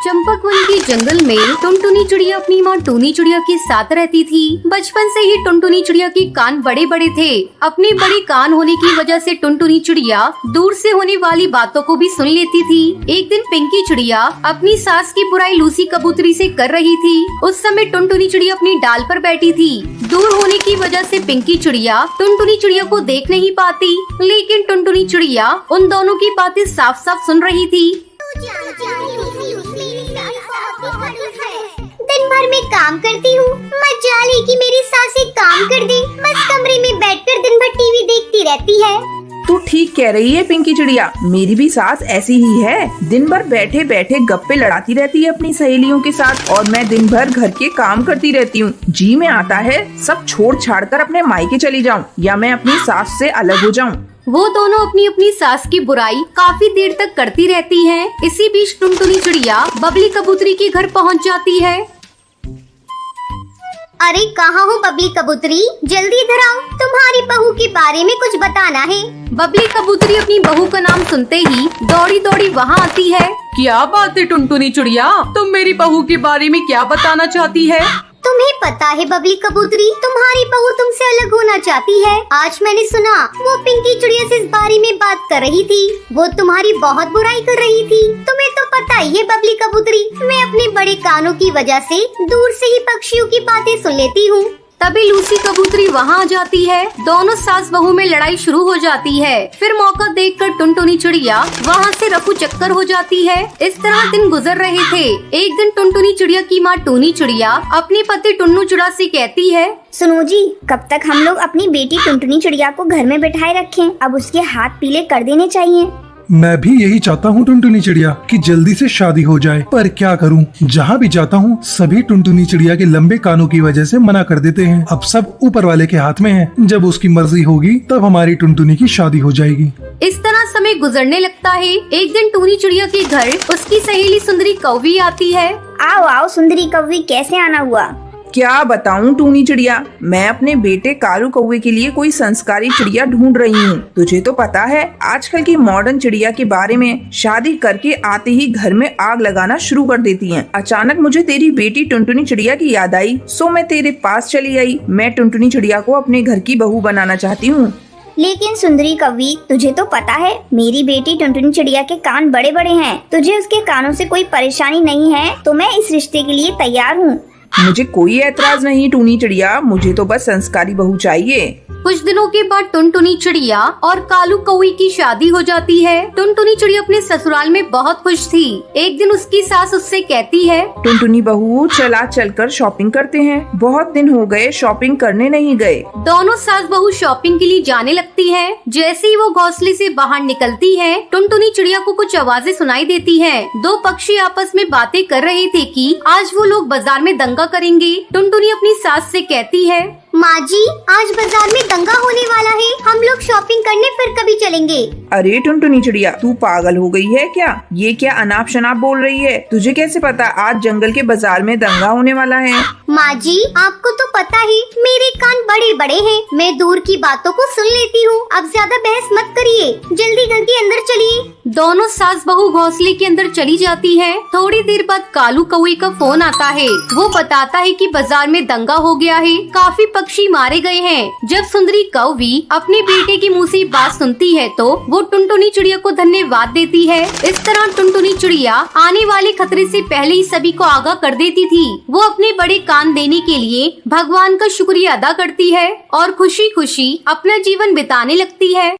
चंपकवन के जंगल में टुनटुनी चिड़िया अपनी माँ टूनी चिड़िया के साथ रहती थी। बचपन से ही टुनटुनी चिड़िया के कान बड़े बड़े थे। अपने बड़े कान होने की वजह से टुनटुनी चिड़िया दूर से होने वाली बातों को भी सुन लेती थी। एक दिन पिंकी चिड़िया अपनी सास की बुराई लूसी कबूतरी से कर रही थी। उस समय टुनटुनी चिड़िया अपनी डाल पर बैठी थी। दूर होने की वजह से पिंकी चिड़िया टुनटुनी चिड़िया को देख नहीं पाती, लेकिन टुनटुनी चिड़िया उन दोनों की बातें साफ साफ सुन रही थी। दिन भर मैं काम करती हूँ, मजाल है कि मेरी सास एक काम कर दे, बस कमरे में बैठकर दिन भर टीवी देखती रहती है। तू ठीक कह रही है पिंकी चिड़िया, मेरी भी सास ऐसी ही है। दिन भर बैठे बैठे गप्पे लड़ाती रहती है अपनी सहेलियों के साथ और मैं दिन भर घर के काम करती रहती हूँ। जी में आता है सब छोड़ छाड़ कर अपने मायके चली जाऊँ या मैं अपनी सास से अलग हो जाऊँ। वो दोनों अपनी अपनी सास की बुराई काफी देर तक करती रहती हैं। इसी बीच टुनटुनी चिड़िया बबली कबूतरी के घर पहुंच जाती है। अरे कहाँ हो बबली कबूतरी, जल्दी इधर आओ, तुम्हारी बहू के बारे में कुछ बताना है। बबली कबूतरी अपनी बहू का नाम सुनते ही दौड़ी दौड़ी वहाँ आती है। क्या बात है टुनटुनी चिड़िया, तुम मेरी बहू के बारे में क्या बताना चाहती है? तुम्हें पता है बबली कबूतरी, तुम्हारी बहू तुमसे अलग होना चाहती है। आज मैंने सुना वो पिंकी चिड़िया से इस बारे में बात कर रही थी। वो तुम्हारी बहुत बुराई कर रही थी। तुम्हें तो पता ही है बबली कबूतरी, मैं अपने बड़े कानों की वजह से दूर से ही पक्षियों की बातें सुन लेती हूँ। तभी लूसी कबूतरी वहाँ आ जाती है। दोनों सास बहू में लड़ाई शुरू हो जाती है। फिर मौका देखकर टुनटुनी चिड़िया वहाँ से रफू चक्कर हो जाती है। इस तरह दिन गुजर रहे थे। एक दिन टुनटुनी चिड़िया की माँ टूनी चिड़िया अपने पति टुन्नू चिड़ा से कहती है, सुनो जी, कब तक हम लोग अपनी बेटी टुनटुनी चिड़िया को घर में बिठाए रखें? अब उसके हाथ पीले कर देने चाहिए। मैं भी यही चाहता हूँ टुनटुनी चिड़िया कि जल्दी से शादी हो जाए, पर क्या करूँ, जहाँ भी जाता हूँ सभी टुनटुनी चिड़िया के लंबे कानों की वजह से मना कर देते हैं। अब सब ऊपर वाले के हाथ में है, जब उसकी मर्जी होगी तब हमारी टुनटुनी की शादी हो जाएगी। इस तरह समय गुजरने लगता है। एक दिन टूनी चिड़िया के घर उसकी सहेली सुंदरी कौवी आती है। आओ आओ सुंदरी कौवी, कैसे आना हुआ? क्या बताऊं टूनी चिड़िया, मैं अपने बेटे कालू कौवे के लिए कोई संस्कारी चिड़िया ढूंढ रही हूँ। तुझे तो पता है आजकल की मॉडर्न चिड़िया के बारे में, शादी करके आते ही घर में आग लगाना शुरू कर देती हैं। अचानक मुझे तेरी बेटी टुनटुनी चिड़िया की याद आई, सो मैं तेरे पास चली आई। मैं टुनटुनी चिड़िया को अपने घर की बहू बनाना चाहती हूँ। लेकिन सुंदरी कौवी, तुझे तो पता है मेरी बेटी टुनटुनी चिड़िया के कान बड़े बड़े हैं। तुझे उसके कानों से कोई परेशानी नहीं है तो मैं इस रिश्ते के लिए तैयार हूँ। मुझे कोई ऐतराज नहीं टूनी चिड़िया, मुझे तो बस संस्कारी बहू चाहिए। कुछ दिनों के बाद टुनटुनी चिड़िया और कालू कौवी की शादी हो जाती है। टुनटुनी चिड़िया अपने ससुराल में बहुत खुश थी। एक दिन उसकी सास उससे कहती है, टुनटुनी बहू चला चलकर शॉपिंग करते हैं, बहुत दिन हो गए शॉपिंग करने नहीं गए। दोनों सास बहू शॉपिंग के लिए जाने लगती हैं। जैसे ही वो घोंसले से बाहर निकलती है, टुनटुनी चिड़िया को कुछ आवाजें सुनाई देती हैं। दो पक्षी आपस में बातें कर रहे थे कि आज वो लोग बाजार में दंगा करेंगे। टुनटुनी अपनी सास से कहती है, माँ जी, आज बाजार में दंगा होने वाला है, हम लोग शॉपिंग करने फिर कभी चलेंगे। अरे टुनटुनी चिड़िया, तू पागल हो गई है क्या? ये क्या अनाप शनाप बोल रही है? तुझे कैसे पता आज जंगल के बाजार में दंगा होने वाला है? माँ जी, आपको तो पता ही मेरे कान बड़े बड़े हैं, मैं दूर की बातों को सुन लेती हूँ। अब ज्यादा बहस मत करिए, जल्दी घर के अंदर चलिए। दोनों सास बहू घोंसले के अंदर चली जाती है। थोड़ी देर बाद कालू कौवे का फोन आता है। वो बताता है कि बाजार में दंगा हो गया है, काफी पक्षी मारे गए हैं। जब सुंदरी कौवी अपने बेटे की मुंह से बात सुनती है तो वो टुनटुनी चिड़िया को धन्यवाद देती है। इस तरह टुनटुनी चिड़िया आने वाले खतरे से पहले ही सभी को आगाह कर देती थी। वो अपने बड़े कान देने के लिए भगवान का शुक्रिया अदा करती है और खुशी खुशी अपना जीवन बिताने लगती है।